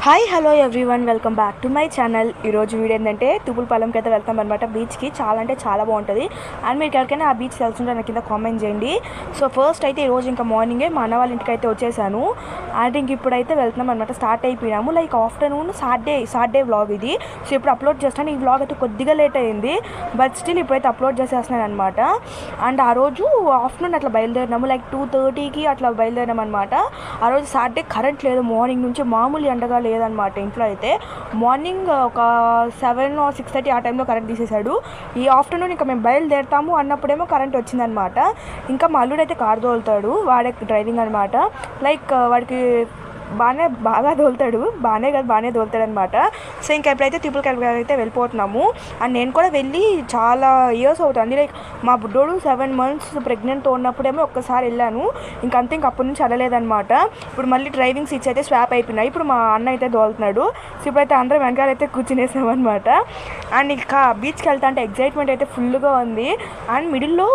Hi hello everyone, welcome back to my channel. ఈరోజు video ఏంటంటే తుపులపాలెంకి అయితే వెళ్తాం అనమాట. బీచ్కి చాలా అంటే చాలా బాగుంటుంది. అండ్ మీరు ఎక్కడికైనా ఆ బీచ్ తెలుసుంటే నాకు కింద కామెంట్ చేయండి. సో ఫస్ట్ అయితే ఈరోజు ఇంకా మార్నింగే మా అన్న వాళ్ళ ఇంటికి అయితే వచ్చేసాను. అండ్ ఇంక ఇప్పుడైతే వెళ్తున్నాం అనమాట. స్టార్ట్ అయిపోయినాము. లైక్ ఆఫ్టర్నూన్ సాటర్డే వ్లాగ్ ఇది. సో ఇప్పుడు అప్లోడ్ చేస్తాను. ఈ వ్లాగ్ అయితే కొద్దిగా లేట్ అయింది, బట్ స్టిల్ ఇప్పుడైతే అప్లోడ్ చేసేస్తున్నాను అనమాట. అండ్ ఆ రోజు ఆఫ్టర్నూన్ అట్లా బయలుదేరినాము. లైక్ 2:30కి అట్లా బయలుదేరినాం అనమాట. ఆ రోజు సాటర్డే కరెంట్ లేదు. మార్నింగ్ నుంచి మామూలు ఎండగా లేదనమాట. ఇంట్లో అయితే మార్నింగ్ ఒక 7 or 6:30 ఆ టైంలో కరెంట్ తీసేశాడు. ఈ ఆఫ్టర్నూన్ ఇంకా మేము బయలుదేరుతాము అన్నప్పుడేమో కరెంట్ వచ్చిందనమాట. ఇంకా మా అల్లుడు అయితే కారు తోలుతాడు, వాడే డ్రైవింగ్ అనమాట. లైక్ వాడికి బాగా తోలుతాడు, బాగానే తోలుతాడు అనమాట. సో ఇంకా ఎప్పుడైతే తిరుపతికి అయితే వెళ్ళిపోతున్నాము. అండ్ నేను కూడా వెళ్ళి చాలా ఇయర్స్ అవుతుంది. లైక్ మా బుడ్డోడు 7 months ప్రెగ్నెంట్తో ఉన్నప్పుడేమో ఒక్కసారి వెళ్ళాను. ఇంక అప్పటి నుంచి వెళ్ళలేదనమాట. ఇప్పుడు మళ్ళీ డ్రైవింగ్ సీట్స్ అయితే స్వాప్ అయిపోయినాయి. ఇప్పుడు మా అన్న అయితే తోలుతున్నాడు. సో ఇప్పుడైతే అందరం వెనకాల అయితే కూర్చునేసామన్నమాట. అండ్ ఇంకా బీచ్కి వెళ్తా అంటే ఎగ్జైట్మెంట్ అయితే ఫుల్గా ఉంది. అండ్ మిడిల్లో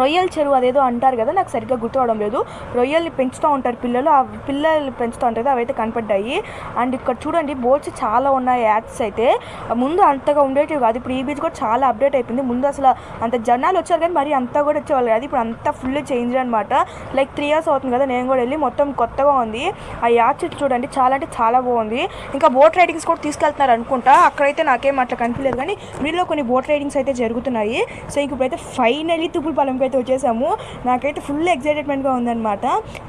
రొయ్యల చెరువు అదేదో అంటారు కదా, నాకు సరిగ్గా గుర్తురావడం లేదు. రొయ్యల్ని పెంచుతూ ఉంటారు పిల్లలు పెంచుతూ ఉంటారు, అవైతే కనపడ్డాయి. అండ్ ఇక్కడ చూడండి బోట్స్ చాలా ఉన్నాయి. యాడ్స్ అయితే ముందు అంతగా ఉండేటివి కాదు. ఇప్పుడు ఈ బీచ్ కూడా చాలా అప్డేట్ అయిపోయింది. ముందు అసలు అంత జనాలు వచ్చారు కానీ మరి అంతా కూడా వచ్చేవాళ్ళు కాదు. ఇప్పుడు అంతా ఫుల్ చేంజ్ అనమాట. లైక్ 3 years అవుతుంది కదా నేను కూడా వెళ్ళి, మొత్తం కొత్తగా ఉంది. ఆ యాడ్స్ చూడండి, చాలా అంటే చాలా బాగుంది. ఇంకా బోట్ రైడింగ్స్ కూడా తీసుకెళ్తున్నారు అనుకుంటా. అక్కడైతే నాకేం అట్లా కనిపించలేదు, కానీ మీలో కొన్ని బోట్ రైడింగ్స్ అయితే జరుగుతున్నాయి. సో ఇంక ఇప్పుడైతే ఫైనలీ తుపులపాలెం అయితే వచ్చేసాము. నాకైతే ఫుల్ ఎగ్జైటెడ్మెంట్గా ఉందన్నమాట.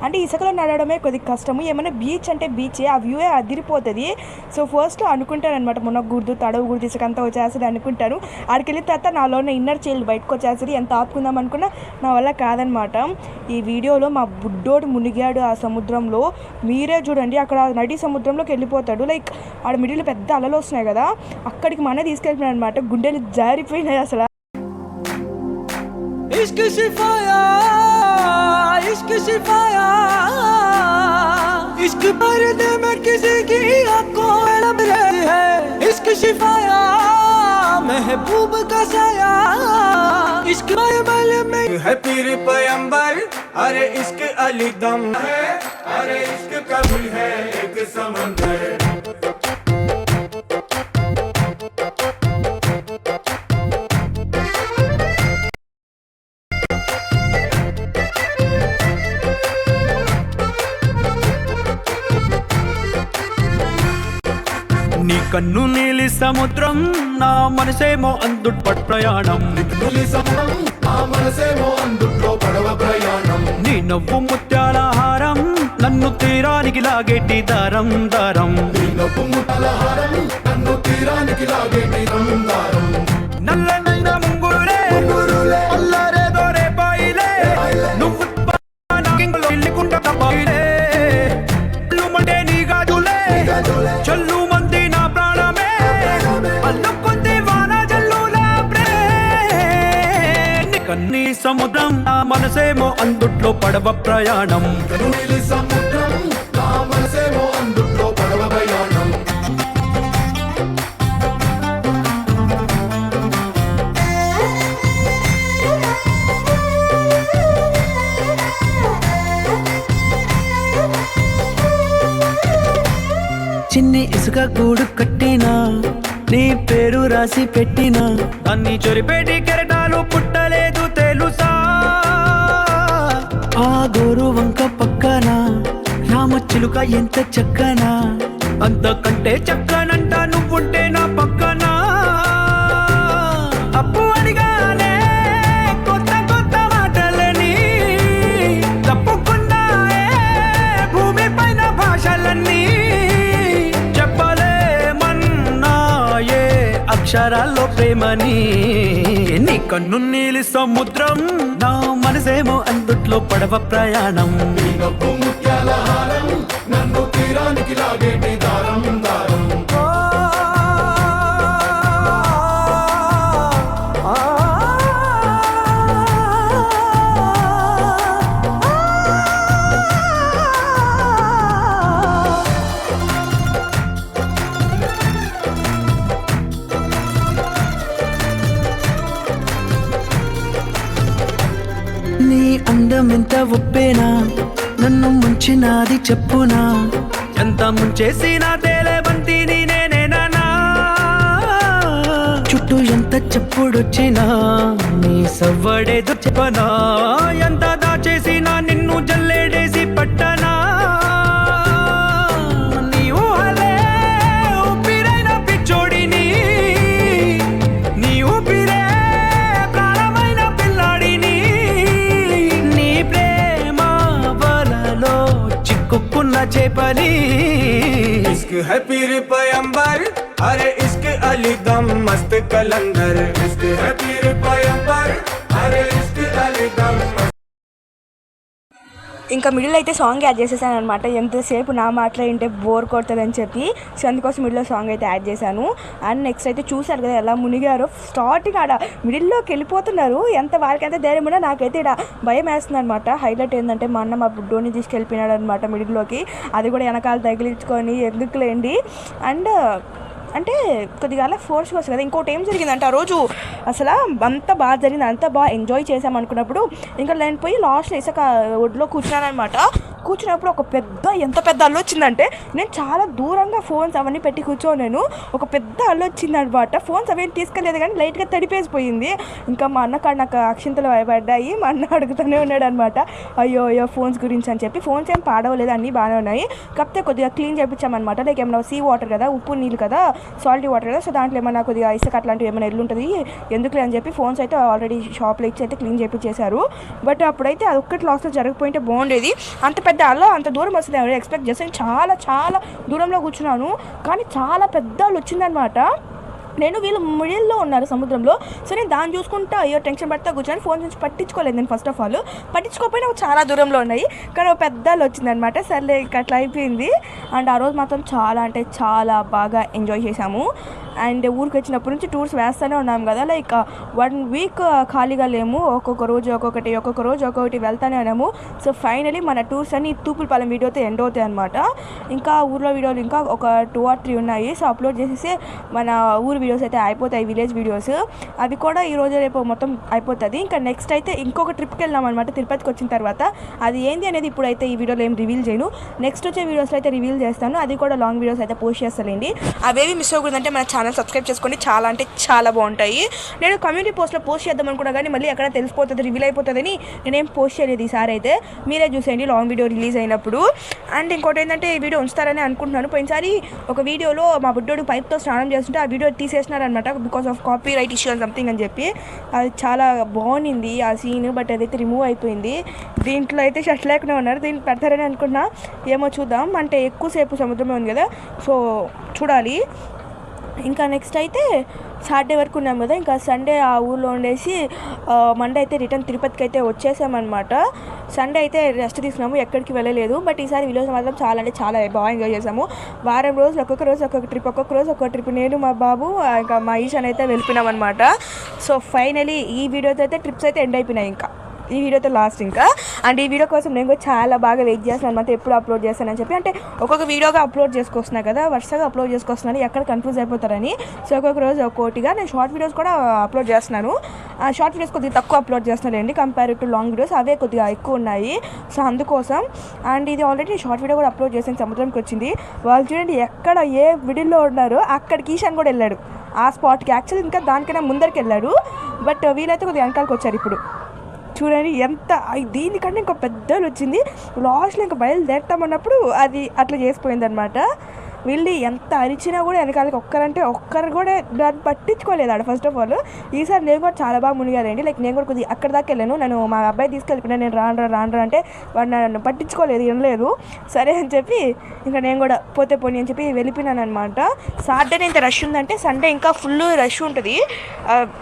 అంటే ఇసుకలో నడవడమే కొద్దిగా కష్టము. ఏమైనా బీచ్ అంటే బీచే, ఆ వ్యూయే అదిరిపోతుంది. సో ఫస్ట్లో అనుకుంటాను అనమాట, మునగకూడదు, తడవకూడదు, ఇసుకంతా వచ్చేస్తుంది అనుకుంటాను. ఆడికి వెళ్ళిన తర్వాత నాలో ఉన్న ఇన్నర్ చైల్డ్ బయటకు వచ్చేస్తుంది. ఎంత ఆపుకుందాం అనుకున్నా నా వల్ల కాదనమాట. ఈ వీడియోలో మా బుడ్డోడు మునిగాడు ఆ సముద్రంలో. మీరే చూడండి, అక్కడ నడి సముద్రంలోకి వెళ్ళిపోతాడు. లైక్ ఆడ మిడిలో పెద్ద అలలు వస్తున్నాయి కదా, అక్కడికి మన తీసుకెళ్తున్నాడు అనమాట. గుండెలు జారిపోయినాయి అసలు. इश्क सिफाया इश्क सिफाया इश्क पर्दे में किसी की आंखों में लब रही है इश्क सिफाया महबूब का साया इश्क बाइबल में है पीर पैगंबर अरे इश्क अली दम है अरे इश्क कभी है एक समंदर నీ కన్ను నీలి సముద్రం నా మనసేమో అందుట్ ప్రయాణం నీ నవ్వు ముత్యాల హారం నన్ను తీరానికి లాగేటి దారం దారం నల్లనైన ముంగురులే అల్లారేదో రేపాయిలే నువ్వు ఇల్లుకుంట తప్పాయిలే అంటే నీ గాజులే చల్లు కన్నీ సముద్రం నా మనసేమో అందుట్లో పడవ ప్రయాణం చిన్ని ఇసుక గూడు కట్టినా నీ పేరు రాసి పెట్టినా అన్ని చొరిపేటి కెరటాలు పుట్టలేదు తెలుసా ఆ గోరు వంక పక్కన రామచిలుక ఎంత చక్కనా అంతకంటే చక్కనంట నువ్వుంటే నా పక్కన అప్పు అడిగానే కొత్త కొత్త మాటలని తప్పుకున్నాయే భూమి పైన భాషలన్నీ అక్షరాల్లో ప్రేమని నీ కన్ను నీలి సముద్రం నా మనసేమో అందుట్లో పడవ ప్రయాణం నన్ను తీరానికి లాగేటి దారం దారం అందమెంత ఒప్పేనా నన్ను ముంచినాది చెప్పునా ఎంత ముంచేసిన తేలే బంతిని నేనేనా, చుట్టూ ఎంత చెప్పుడొచ్చినా నీ సవ్వడేదో చెప్పనా, ఎంత దాచేసినా నిన్ను జల్లేడేసి పట్టనా, నీ ఊహలే ఊపిరైన పిచ్చోడిని, నీ ఊపిరే ప్రాణమైన పిల్లాడిని, నీ ప్రేమ వలలో చిక్కుకున్న చేపని. ఇస్క్ హై పీర్ పయంబర్ అరే ఇస్క్ అలీ దమ్ మస్త్ కలందర్, ఇస్క్ హై పీర్ పయంబర్ అరే ఇస్క్ అలీ దమ్. ఇంకా మిడిల్ అయితే సాంగ్ యాడ్ చేసేసాను అనమాట. ఎంతసేపు నా మాటలు ఏంటే బోర్ కొడుతుందని చెప్పి, సో అందుకోసం మిడిల్లో సాంగ్ అయితే యాడ్ చేశాను. అండ్ నెక్స్ట్ అయితే చూసారు కదా ఎలా మునిగారో, స్టార్టింగ్ ఆడ మిడిల్లోకి వెళ్ళిపోతున్నారు. ఎంత వాళ్ళకైతే ధైర్యం ఉన్నా నాకైతే ఇక్కడ భయం వేస్తుంది అనమాట. హైలైట్ ఏంటంటే మా అన్న మా బుడ్డోని తీసుకెళ్ళిపోయినాడు అనమాట మిడిల్లోకి, అది కూడా వెనకాల తగిలించుకొని ఎందుకులేండి. అండ్ అంటే కొద్దిగా అలా ఫోర్స్గా వస్తుంది కదా. ఇంకోటి ఏం జరిగిందంటే ఆ రోజు అసలు అంత బాగా జరిగింది, అంత బాగా ఎంజాయ్ చేసాం అనుకున్నప్పుడు ఇంకా నేను పోయి లాస్ట్లో ఇసుక ఒడ్లో కూర్చున్నాను అనమాట. కూర్చున్నప్పుడు ఒక ఎంత పెద్ద అల్లు వచ్చిందంటే, నేను చాలా దూరంగా ఫోన్స్ అవన్నీ పెట్టి కూర్చోలేను, ఒక పెద్ద అల్లు వచ్చింది అనమాట. ఫోన్స్ అవన్నీ తీసుకెళ్ళలేదు కానీ లైట్గా తడిపేసిపోయింది. ఇంకా మా అన్న కాడ నాకు అక్షింతలు భయపడ్డాయి. మా అన్న అడుగుతూనే ఉన్నాడు అనమాట, అయ్యో ఫోన్స్ గురించి అని చెప్పి. ఫోన్స్ ఏం పాడవలేదు, అన్నీ బాగానే ఉన్నాయి. కాకపోతే కొద్దిగా క్లీన్ చేయించామన్నమాట. లైక్ ఏమైనా సీ వాటర్ కదా, ఉప్పు నీళ్ళు కదా, సాల్టీ వాటర్ కదా, సో దాంట్లో ఏమైనా కొద్దిగా ఇసుక అట్లాంటివి ఏమైనా ఎల్లుంటుంది ఎందుకులే అని చెప్పి ఫోన్స్ అయితే ఆల్రెడీ షాప్లో ఇచ్చి అయితే క్లీన్ చేయించేశారు. బట్ అప్పుడైతే అది ఒక్కటి లాస్ట్లో జరగకపోయింటే బాగుండేది. అంత పెద్ద అలా అంత దూరం వస్తుంది ఎవరు ఎక్స్పెక్ట్ చేస్తాను. చాలా చాలా దూరంలో కూర్చున్నాను కానీ చాలా పెద్ద వాళ్ళు వచ్చిందనమాట. నేను వీళ్ళు మిడిల్లో ఉన్నారు సముద్రంలో, సో నేను దాన్ని చూసుకుంటా అయ్యో టెన్షన్ పడతా కూర్చొని ఫోన్ నుంచి పట్టించుకోలేదు నేను. ఫస్ట్ ఆఫ్ ఆల్ పట్టించుకోకపోయినా చాలా దూరంలో ఉన్నాయి కానీ ఒక పెద్దలు వచ్చిందనమాట. సర్లే అట్లా అయిపోయింది. అండ్ ఆ రోజు మాత్రం చాలా అంటే చాలా బాగా ఎంజాయ్ చేసాము. అండ్ ఊరికి వచ్చినప్పటి నుంచి టూర్స్ వేస్తూనే ఉన్నాం కదా, లైక్ 1 వీక్ ఖాళీగా లేము, ఒక్కొక్క రోజు ఒక్కొక్కటి వెళ్తూనే ఉన్నాము. సో ఫైనలీ మన టూర్స్ అన్ని తూపులపాలెం వీడియోతో ఎండ్ అవుతాయి అనమాట. ఇంకా ఊర్లో వీడియోలు ఇంకా ఒక 2 or 3 ఉన్నాయి. సో అప్లోడ్ చేసేసి మన ఊరు వీడియోస్ అయితే అయిపోతాయి, విలేజ్ వీడియోస్ అవి కూడా ఈరోజు రేపు మొత్తం అయిపోతుంది. ఇంకా నెక్స్ట్ అయితే ఇంకొక ట్రిప్కి వెళ్ళాం అనమాట తిరుపతికి వచ్చిన తర్వాత. అది ఏంది అనేది ఇప్పుడైతే ఈ వీడియోలో ఏం రివీల్ చేయను, నెక్స్ట్ వచ్చే వీడియోస్లో అయితే రివీల్ చేస్తాను. అది కూడా లాంగ్ వీడియోస్ అయితే పోస్ట్ చేస్తానండి. అవేవి మిస్ అవ్వకూడదంటే మన ఛానల్ సబ్స్క్రైబ్ చేసుకోండి, చాలా అంటే చాలా బాగుంటాయి. నేను కమ్యూనిటీ పోస్ట్లో పోస్ట్ చేద్దాం అనుకున్నా కానీ మళ్ళీ ఎక్కడ తెలిసిపోతుంది రివీల్ అయిపోతుందని నేనేం పోస్ట్ చేయలేదు ఈసారి అయితే. మీరే చూసేయండి లాంగ్ వీడియో రిలీజ్ అయినప్పుడు. అండ్ ఇంకోటి ఏంటంటే ఈ వీడియో ఉంచుతారని అనుకుంటున్నాను. పోయినసారి ఒక వీడియోలో మా బుడ్డోడు పైప్తో స్నానం చేస్తుంటే ఆ వీడియో తీసేసినారనమాట because of copyright issue అని సంథింగ్ అని చెప్పి. అది చాలా బాగుంది ఆ సీన్, బట్ అదైతే రిమూవ్ అయిపోయింది. దీంట్లో అయితే షర్ట్ లేకుండా ఉన్నారు, దీన్ని పెడతారని అనుకున్నా, ఏమో చూద్దాం. అంటే ఎక్కువసేపు సముద్రమే ఉంది కదా, సో చూడాలి. ఇంకా నెక్స్ట్ అయితే సాటర్డే వరకు ఉన్నాం కదా, ఇంకా సండే ఆ ఊళ్ళో ఉండేసి మండే అయితే రిటర్న్ తిరుపతికి అయితే వచ్చేసామన్నమాట. సండే అయితే రెస్ట్ తీసుకున్నాము, ఎక్కడికి వెళ్ళలేదు. బట్ ఈసారి విలేజ్ మాత్రం చాలా అంటే చాలా బాగా ఎంజాయ్ చేసాము. వారం రోజులు ఒక్కొక్క రోజు ఒక్కొక్క ట్రిప్ నేను మా బాబు ఇంకా మా ఈశాన్ అయితే వెళ్ళిపోయినాం అనమాట. సో ఫైనలీ ఈ వీడియోతో అయితే ట్రిప్స్ అయితే ఎండ్ అయిపోయినాయి. ఇంకా ఈ వీడియోతో లాస్ట్ ఇంకా. అండ్ ఈ వీడియో కోసం నేను కూడా చాలా బాగా వెయిట్ చేస్తున్నాను అనమాట, ఎప్పుడు అప్లోడ్ చేస్తానని చెప్పి. అంటే ఒక్కొక్క వీడియోగా అప్లోడ్ చేసుకొస్తున్నాను కదా, వరుసగా అప్లోడ్ చేసుకొస్తున్నాను, ఎక్కడ కన్ఫ్యూజ్ అయిపోతారని. సో ఒక్కొక్క రోజు ఒక్కోటిగా నేను షార్ట్ వీడియోస్ కూడా అప్లోడ్ చేస్తున్నాను. ఆ షార్ట్ వీడియోస్ కొద్దిగా తక్కువ అప్లోడ్ చేస్తున్నానండి కంపేర్ టు లాంగ్ వీడియోస్, అవే కొద్దిగా ఎక్కువ ఉన్నాయి. సో అందుకోసం. అండ్ ఇది ఆల్రెడీ షార్ట్ వీడియో కూడా అప్లోడ్ చేసాను, సముద్రంకి వచ్చింది. వాళ్ళు చూడండి ఎక్కడ ఏ మిడిల్లో ఉన్నారో అక్కడికి ఈశాన్ కూడా వెళ్ళాడు ఆ స్పాట్కి. యాక్చువల్లీ ఇంకా దానికైనా ముందరికి వెళ్ళాడు, బట్ వీళ్ళైతే కొద్దిగా వెనకాలకి వచ్చారు. ఇప్పుడు చూడండి ఎంత దీనికంటే ఇంకో పెద్దలు వచ్చింది. లాస్ట్లో ఇంకా బయలుదేరుతామన్నప్పుడు అది అట్లా చేసిపోయింది అనమాట. వీళ్ళు ఎంత అరిచినా కూడా వెనకాలకి ఒక్కరు కూడా దాన్ని పట్టించుకోలేదు ఆడ. ఫస్ట్ ఆఫ్ ఆల్ ఈసారి నేను కూడా చాలా బాగా మునిగానండి. లైక్ నేను కూడా కొద్దిగా అక్కడ దాకా వెళ్ళాను, నన్ను మా అబ్బాయి తీసుకెళ్ళిపోయినా, నేను రాను అంటే వాడు నన్ను పట్టించుకోలేదు, వినలేదు. సరే అని చెప్పి ఇంకా నేను కూడా పోతే పోనీ అని చెప్పి వెళ్ళిపోయినాను అనమాట. సాటర్డే ఇంత రష్ ఉందంటే సండే ఇంకా ఫుల్ రష్ ఉంటుంది.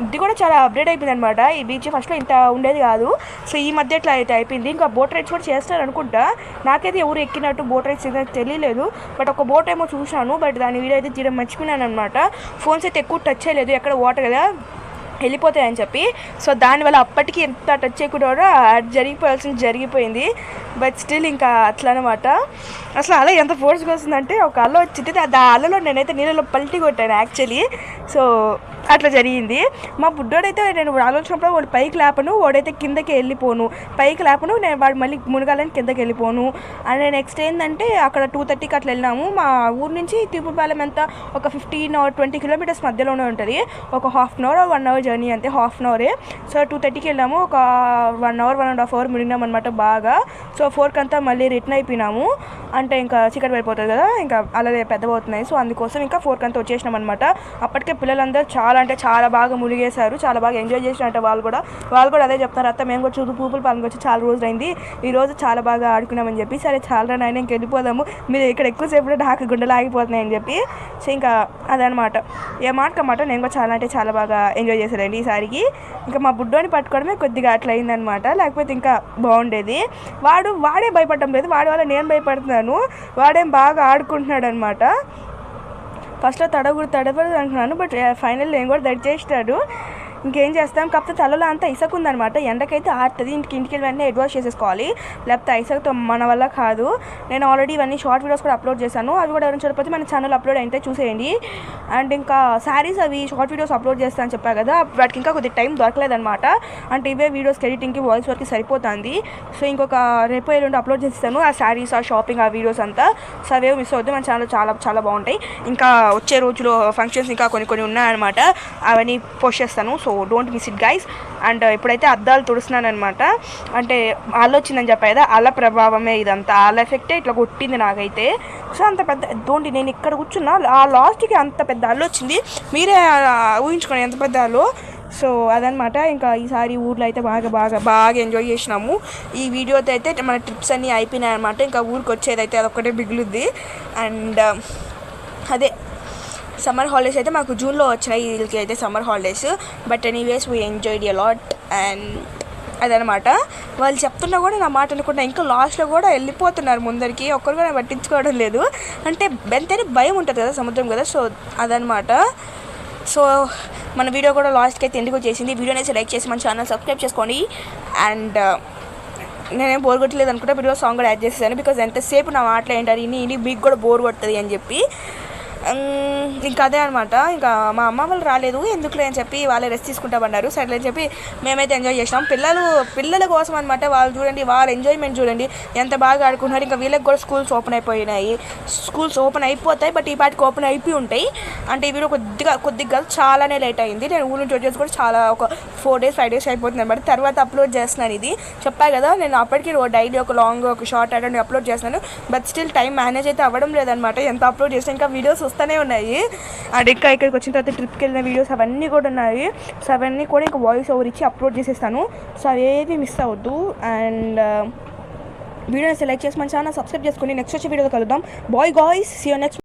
ఇది కూడా చాలా అప్డేట్ అయిపోయింది అనమాట. ఈ బీచ్ ఫస్ట్లో ఇంత ఉండేది కాదు, సో ఈ మధ్య ఇట్లా అయితే అయిపోయింది. ఇంకా బోట్ రైడ్స్ కూడా చేస్తారు అనుకుంటా, నాకైతే ఎవరు ఎక్కినట్టు బోట్ రైడ్స్ తెలియలేదు. బట్ ఒక బోట్ ఏమో చూశాను, బట్ దాని వీడియో అయితే తీయడం మర్చిపోయినాను అనమాట. ఫోన్స్ అయితే ఎక్కువ టచ్ చేయలేదు, ఎక్కడ వాటర్ కదా వెళ్ళిపోతాయని చెప్పి. సో దానివల్ల అప్పటికి ఎంత టచ్ చేయకుండా జరిగిపోయింది. బట్ స్టిల్ ఇంకా అట్లా అనమాట. అసలు అలా ఎంత ఫోర్స్గా వస్తుందంటే ఒక అల్ల వచ్చింది, ఆ అల్లలో నేనైతే నీళ్ళలో పల్టీ కొట్టాను యాక్చువల్లీ. సో అట్లా జరిగింది. మా బుడ్డోడైతే నేను ఆలోచించినప్పుడు వాడు పైకి లేపను, వాడైతే కిందకి వెళ్ళిపోను, పైకి లేపను, నేను వాడు మళ్ళీ మునగాలని కిందకి వెళ్ళిపోను. అండ్ నెక్స్ట్ ఏంటంటే అక్కడ 2:30కి అట్లా వెళ్ళాము. మా ఊరు నుంచి తిరుపతిపాలెం ఎంత ఒక 15 or 20 కిలోమీటర్స్ మధ్యలోనే ఉంటుంది. ఒక 1/2 అవర్ 1 అవర్ జర్నీ అంతే, 1/2 అవరే. సో 2:30కి వెళ్ళాము, ఒక 1 అవర్ 1.5 అవర్ మునిగినాం అనమాట బాగా. సో 4కి అంతా మళ్ళీ రిటర్న్ అయిపోయినాము. అంటే ఇంకా చీకటి పడిపోతుంది కదా, ఇంకా అలాగే పెద్దవవుతున్నాయి. సో అందుకోసం ఇంకా 4కి అంతా వచ్చేసినాం అనమాట. అప్పటికే పిల్లలందరూ చాలా అంటే చాలా బాగా మునిగేశారు, చాలా బాగా ఎంజాయ్ చేసినట్టు వాళ్ళు కూడా అదే చెప్తారు, అత్త మేము కూడా తిరుపతిపాలెంకి వచ్చి చాలా రోజులు అయింది, ఈరోజు చాలా బాగా ఆడుకున్నామని చెప్పి. సరే చాలా నాయన ఇంక వెళ్ళిపోదాము, మీరు ఇక్కడ ఎక్కువసేపు నాకు గుండెలు ఆగిపోతున్నాయని చెప్పి. సో ఇంకా అదనమాట ఏ మాటకమాట నేను కూడా చాలా అంటే చాలా బాగా ఎంజాయ్ చేశానండి ఈసారికి. ఇంకా మా బుడ్డోని పట్టుకోవడమే కొద్దిగా అట్లా అయిందనమాట, లేకపోతే ఇంకా బాగుండేది. వాడే భయపడడం లేదు, వాడి వల్ల నేను భయపడుతున్నాను, వాడేం బాగా ఆడుకుంటున్నాడు అనమాట. ఫస్ట్లో తడబడదు అనుకున్నాను, బట్ ఫైనల్ నేను కూడా దడిచేసినాడు. ఇంకేం చేస్తాం, కాకపోతే తలలో అంతా ఇసుక ఉందనమాట, ఎండకైతే ఆడుతుంది. ఇంటికి వెంటనే అడ్వాష్ చేసేసుకోవాలి, లేకపోతే ఇసుకతో మన వల్ల కాదు. నేను ఆల్రెడీ ఇవన్నీ షార్ట్ వీడియోస్ కూడా అప్లోడ్ చేశాను, అవి కూడా ఎవరైనా చూడకపోతే మన ఛానల్ అప్లోడ్ అయితే చూసేయండి. అండ్ ఇంకా శారీస్ అవి షార్ట్ వీడియోస్ అప్లోడ్ చేస్తాను అని చెప్పా కదా, వాటికి ఇంకా కొద్దిగా టైం దొరకలేదనమాట. అంటే ఇవే వీడియోస్కి ఎడిటింగ్కి వాయిస్ వర్క్కి సరిపోతుంది. సో ఇంకొక రేపు ఎల్లుండి అప్లోడ్ చేస్తాను ఆ శారీస్, ఆ షాపింగ్, ఆ వీడియోస్ అంతా. సో అవేవి మిస్ అవుతుంది, మన ఛానల్ చాలా చాలా బాగుంటాయి. ఇంకా వచ్చే రోజులో ఫంక్షన్స్ ఇంకా కొన్ని ఉన్నాయన్నమాట, అవన్నీ పోస్ట్ చేస్తాను. So don't miss it guys. And ఇప్పుడైతే అద్దాలు తుడుస్తున్నాను అనమాట. అంటే అల్ల వచ్చిందని చెప్పాయి కదా, అల్ల ప్రభావమే ఇదంతా, అల్ల ఎఫెక్టే ఇట్లా కొట్టింది నాకైతే. సో అంత పెద్ద నేను ఇక్కడ కూర్చున్నా, ఆ లాస్ట్కి అంత పెద్ద అల్లు వచ్చింది, మీరే ఊహించుకోండి ఎంత పెద్ద అల్లు. సో అదనమాట. ఇంకా ఈసారి ఊర్లో అయితే బాగా ఎంజాయ్ చేసినాము. ఈ వీడియోతో అయితే మన ట్రిప్స్ అన్నీ అయిపోయినాయి అనమాట. ఇంకా ఊరికి వచ్చేదైతే అదొక్కటే మిగులుద్ది. అండ్ అదే సమ్మర్ హాలిడేస్ అయితే మాకు జూన్లో వచ్చినాయి, వీళ్ళకి అయితే summer holidays. But anyways we enjoyed a lot. And అదనమాట, వాళ్ళు చెప్తున్నా కూడా నా మాట అనుకుంటా, ఇంకా లాస్ట్లో కూడా వెళ్ళిపోతున్నారు ముందరికి, ఒక్కరు కూడా పట్టించుకోవడం లేదు. అంటే ఎంతైనా భయం ఉంటుంది కదా సముద్రం కదా. సో అదనమాట. సో మన వీడియో కూడా లాస్ట్కి అయితే ఎందుకు వచ్చేసింది. వీడియోని అయితే లైక్ చేసి మన ఛానల్ సబ్స్క్రైబ్ చేసుకోండి. అండ్ నేనేం బోర్ కొట్టలేదు అనుకుంటా, వీడియో సాంగ్ కూడా యాడ్ చేసేసాను, బికాజ్ ఎంతసేపు నా మాటలు ఏంటారు ఇని మీకు కూడా బోర్ కొడుతుంది అని చెప్పి. ఇంకా అదే అనమాట. ఇంకా మా అమ్మ వాళ్ళు రాలేదు ఎందుకులే అని చెప్పి వాళ్ళే రెస్ట్ తీసుకుంటామన్నారు. సరే అని చెప్పి మేమైతే ఎంజాయ్ చేసినాం. పిల్లల కోసం అనమాట. వాళ్ళు చూడండి, వాళ్ళ ఎంజాయ్మెంట్ చూడండి ఎంత బాగా ఆడుకుంటున్నారు. ఇంకా వీళ్ళకి కూడా స్కూల్స్ ఓపెన్ అయిపోయినాయి. స్కూల్స్ ఓపెన్ అయిపోతాయి, బట్ ఈ పాటికి ఓపెన్ అయిపోయి ఉంటాయి. అంటే ఈ వీడియో కొద్దిగా చాలానే లేట్ అయింది. నేను ఊరు నుంచి వచ్చేసి కూడా చాలా ఒక 4 days 5 days అయిపోతుంది అనమాట. తర్వాత అప్లోడ్ చేస్తున్నాను. ఇది చెప్పాను కదా, నేను అప్పటికి డైలీ ఒక లాంగ్ ఒక షార్ట్ అటెండ్ అప్లోడ్ చేస్తున్నాను. బట్ స్టిల్ టైం మేనేజ్ అయితే అవ్వడం లేదనమాట. ఎంత అప్లోడ్ చేస్తే ఇంకా వీడియోస్ వస్తూనే ఉన్నాయి. అండ్ ఇంకా ఇక్కడికి వచ్చిన తర్వాత ట్రిప్కి వెళ్ళిన వీడియోస్ అవన్నీ కూడా ఉన్నాయి. సో అవన్నీ కూడా ఇంకా వాయిస్ ఓవర్ ఇచ్చి అప్లోడ్ చేసేస్తాను. సో అవేవి మిస్ అవ్వద్దు. అండ్ వీడియోని సెలెక్ట్ చేసి మన ఛానల్ సబ్స్క్రైబ్ చేసుకొని నెక్స్ట్ వచ్చే వీడియోలో కలుద్దాం. Bye guys, see you next.